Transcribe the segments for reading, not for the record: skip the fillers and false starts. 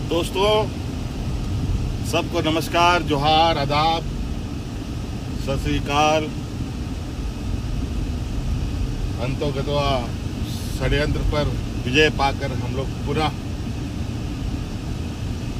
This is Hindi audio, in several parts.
दोस्तों, सबको नमस्कार, जोहार, आदाब, सत श्री अकाल। अंतोगतवा षड्यंत्र पर विजय पाकर हम लोग पुनः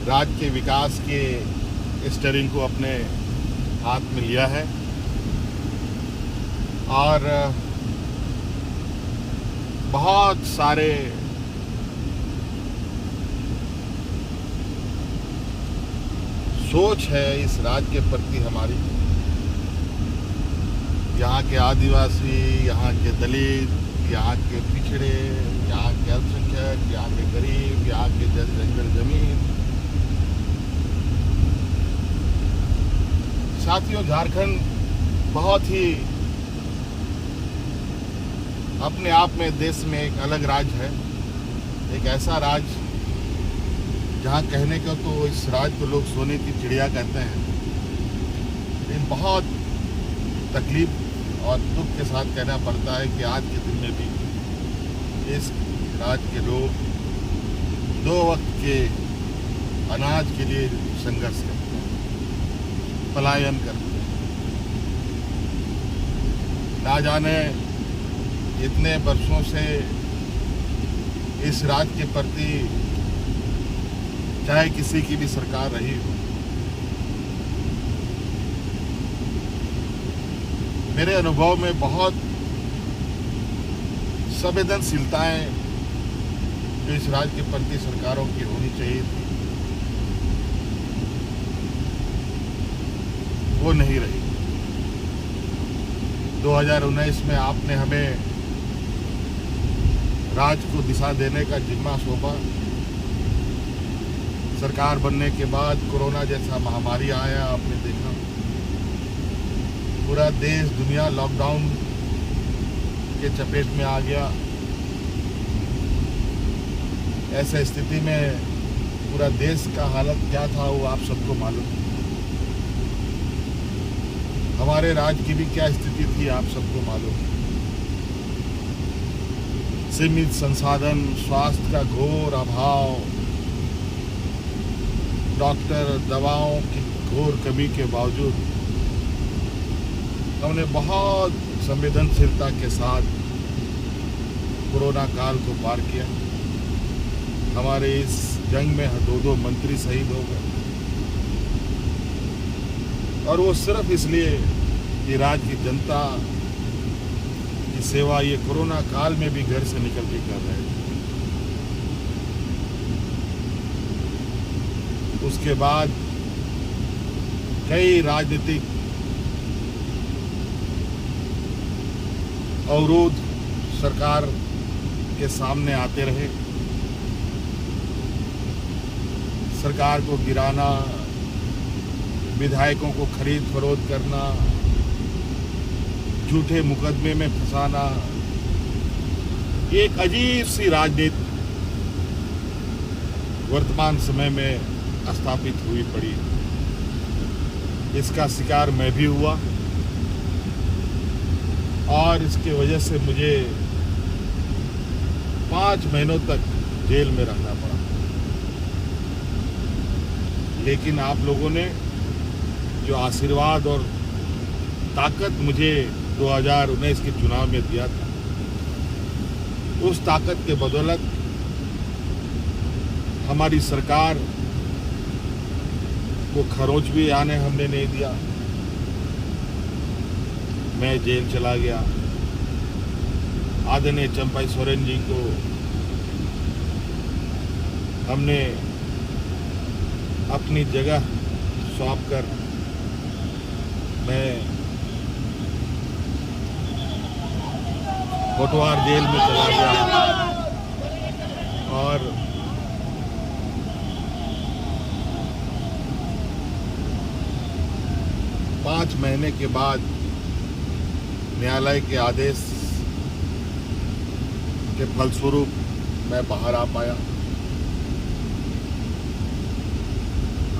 राज्य के विकास के स्टीयरिंग को अपने हाथ में लिया है और बहुत सारे सोच है इस राज्य के प्रति हमारी। यहाँ के आदिवासी, यहाँ के दलित, यहाँ के पिछड़े, यहाँ के अल्पसंख्यक, यहाँ के गरीब, यहाँ के जंगल जमीन। साथियों, झारखंड बहुत ही अपने आप में देश में एक अलग राज्य है। एक ऐसा राज्य जहाँ कहने का तो इस राज्य को लोग सोने की चिड़िया कहते हैं, लेकिन बहुत तकलीफ और दुख के साथ कहना पड़ता है कि आज के दिन में भी इस राज्य के लोग 2 वक्त के अनाज के लिए संघर्ष करते हैं, पलायन करते हैं। ना जाने इतने वर्षों से इस राज्य के प्रति चाहे किसी की भी सरकार रही हो, मेरे अनुभव में बहुत संवेदनशीलताएं जो इस राज्य के प्रति सरकारों की होनी चाहिए थी, वो नहीं रही। 2019 में आपने हमें राज्य को दिशा देने का जिम्मा सौंपा। सरकार बनने के बाद कोरोना जैसा महामारी आया, आपने देखा पूरा देश दुनिया लॉकडाउन के चपेट में आ गया। ऐसे स्थिति में पूरा देश का हालत क्या था वो आप सबको मालूम है। हमारे राज्य की भी क्या स्थिति थी आप सबको मालूम है। सीमित संसाधन, स्वास्थ्य का घोर अभाव, डॉक्टर, दवाओं की घोर कमी के बावजूद हमने बहुत संवेदनशीलता के साथ कोरोना काल को पार किया। हमारे इस जंग में 2 मंत्री शहीद हो गए, और वो सिर्फ इसलिए कि राज्य की जनता की सेवा ये कोरोना काल में भी घर से निकल के कर रहे थे। उसके बाद कई राजनीतिक अवरोध सरकार के सामने आते रहे। सरकार को गिराना, विधायकों को खरीद फरोख्त करना, झूठे मुकदमे में फंसाना, एक अजीब सी राजनीति वर्तमान समय में स्थापित हुई पड़ी। इसका शिकार मैं भी हुआ और इसके वजह से मुझे 5 महीनों तक जेल में रहना पड़ा। लेकिन आप लोगों ने जो आशीर्वाद और ताकत मुझे 2019 के चुनाव में दिया था, उस ताकत के बदौलत हमारी सरकार को खरोच भी आने हमने नहीं दिया। मैं जेल चला गया। आदरणीय चंपाई सोरेन जी को हमने अपनी जगह सौंपकर मैं कोटवार जेल में चला गया और पाँच महीने के बाद न्यायालय के आदेश के फलस्वरूप मैं बाहर आ पाया।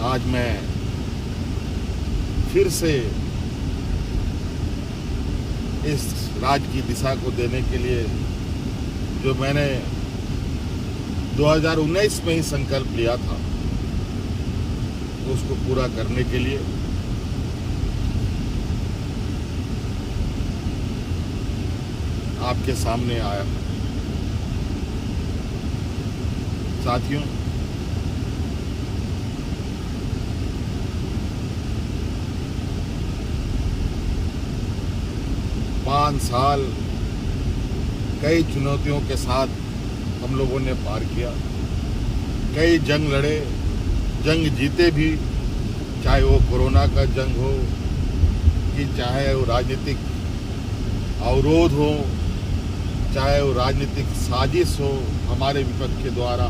आज मैं फिर से इस राज्य की दिशा को देने के लिए जो मैंने 2019 में ही संकल्प लिया था, उसको पूरा करने के लिए आपके सामने आया। साथियों, पाँच साल कई चुनौतियों के साथ हम लोगों ने पार किया, कई जंग लड़े, जंग जीते भी, चाहे वो कोरोना का जंग हो कि चाहे वो राजनीतिक अवरोध हो, चाहे वो राजनीतिक साजिश हो हमारे विपक्ष के द्वारा,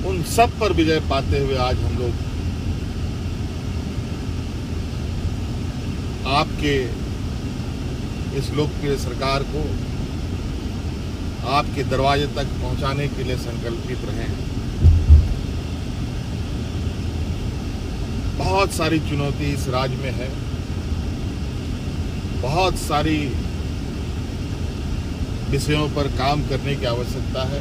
उन सब पर विजय पाते हुए आज हम लोग आपके इस लोकप्रिय सरकार को आपके दरवाजे तक पहुंचाने के लिए संकल्पित रहे हैं। बहुत सारी चुनौती इस राज्य में है, बहुत सारी विषयों पर काम करने की आवश्यकता है,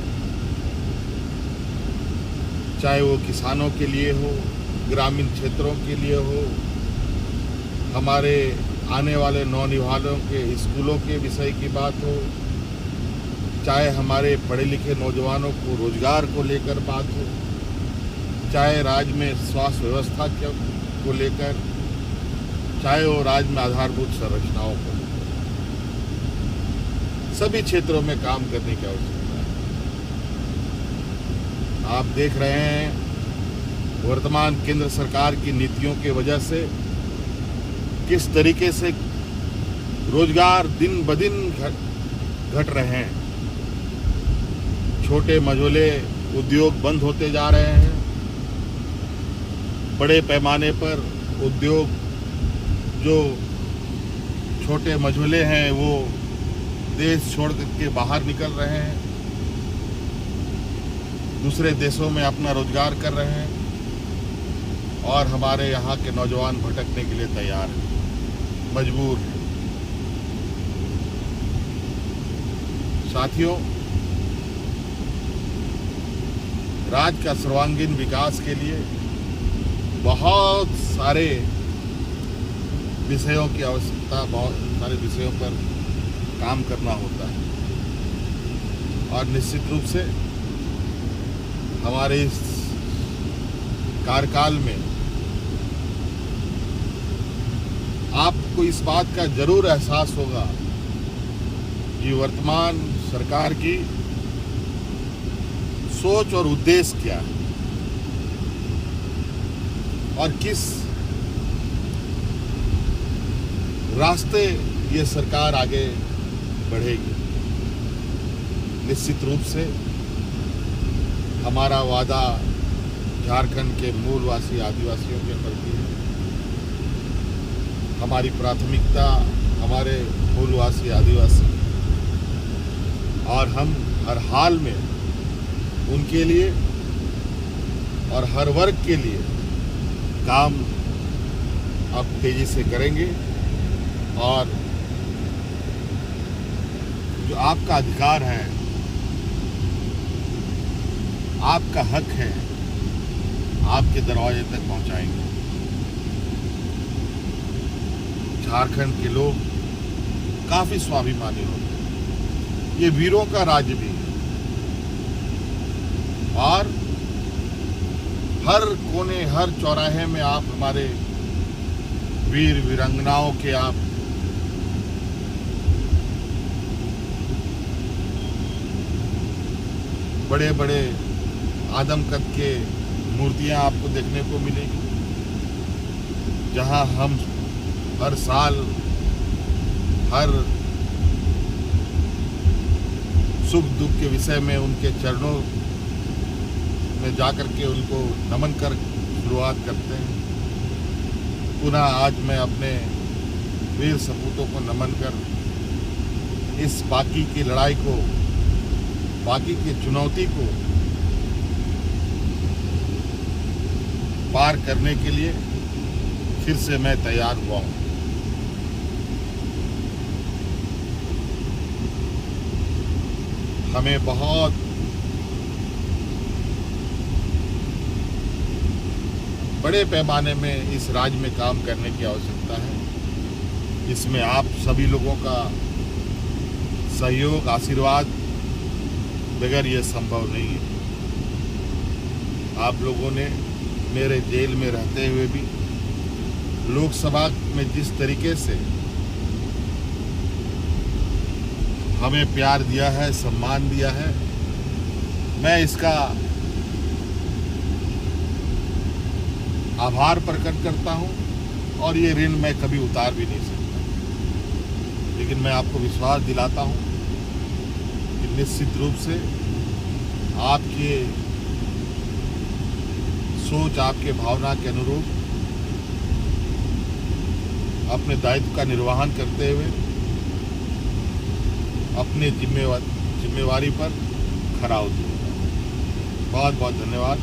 चाहे वो किसानों के लिए हो, ग्रामीण क्षेत्रों के लिए हो, हमारे आने वाले नौनिहालों के स्कूलों के विषय की बात हो, चाहे हमारे पढ़े लिखे नौजवानों को रोजगार को लेकर बात हो, चाहे राज्य में स्वास्थ्य व्यवस्था को लेकर, चाहे वो राज्य में आधारभूत संरचनाओं को, सभी क्षेत्रों में काम करने की आवश्यकता है। आप देख रहे हैं वर्तमान केंद्र सरकार की नीतियों की वजह से किस तरीके से रोजगार दिन ब दिन घट रहे हैं। छोटे मझोले उद्योग बंद होते जा रहे हैं, बड़े पैमाने पर उद्योग जो छोटे मझोले हैं वो देश छोड़ के बाहर निकल रहे हैं, दूसरे देशों में अपना रोजगार कर रहे हैं, और हमारे यहाँ के नौजवान भटकने के लिए तैयार हैं, मजबूर हैं। साथियों, राज्य का सर्वांगीण विकास के लिए बहुत सारे विषयों की आवश्यकता, बहुत सारे विषयों पर काम करना होता है, और निश्चित रूप से हमारे इस कार्यकाल में आपको इस बात का जरूर एहसास होगा कि वर्तमान सरकार की सोच और उद्देश्य क्या है और किस रास्ते ये सरकार आगे बढ़ेगी। निश्चित रूप से हमारा वादा झारखंड के मूलवासी आदिवासियों के प्रति है, हमारी प्राथमिकता हमारे मूलवासी आदिवासी, और हम हर हाल में उनके लिए और हर वर्ग के लिए काम अब तेजी से करेंगे, और जो आपका अधिकार है, आपका हक है, आपके दरवाजे तक पहुंचाएंगे। झारखंड के लोग काफी स्वाभिमानी होते हैं, ये वीरों का राज्य भी है, और हर कोने हर चौराहे में आप हमारे वीर वीरांगनाओं के आप बड़े बड़े आदमकद के मूर्तियां आपको देखने को मिलेगी, जहां हम हर साल हर सुख दुख के विषय में उनके चरणों में जाकर के उनको नमन कर शुरुआत करते हैं। पुनः आज मैं अपने वीर सपूतों को नमन कर इस बाकी की लड़ाई को, बाकी की चुनौती को पार करने के लिए फिर से मैं तैयार हुआ हूँ। हमें बहुत बड़े पैमाने में इस राज्य में काम करने की आवश्यकता है। इसमें आप सभी लोगों का सहयोग, आशीर्वाद बगैर ये संभव नहीं है। आप लोगों ने मेरे जेल में रहते हुए भी लोकसभा में जिस तरीके से हमें प्यार दिया है, सम्मान दिया है, मैं इसका आभार प्रकट करता हूं और ये ऋण मैं कभी उतार भी नहीं सकता। लेकिन मैं आपको विश्वास दिलाता हूं कि निश्चित रूप से आपके सोच, आपके भावना के अनुरूप अपने दायित्व का निर्वहन करते हुए अपने जिम्मेवारी पर खरा उतरूंगा। बहुत बहुत धन्यवाद।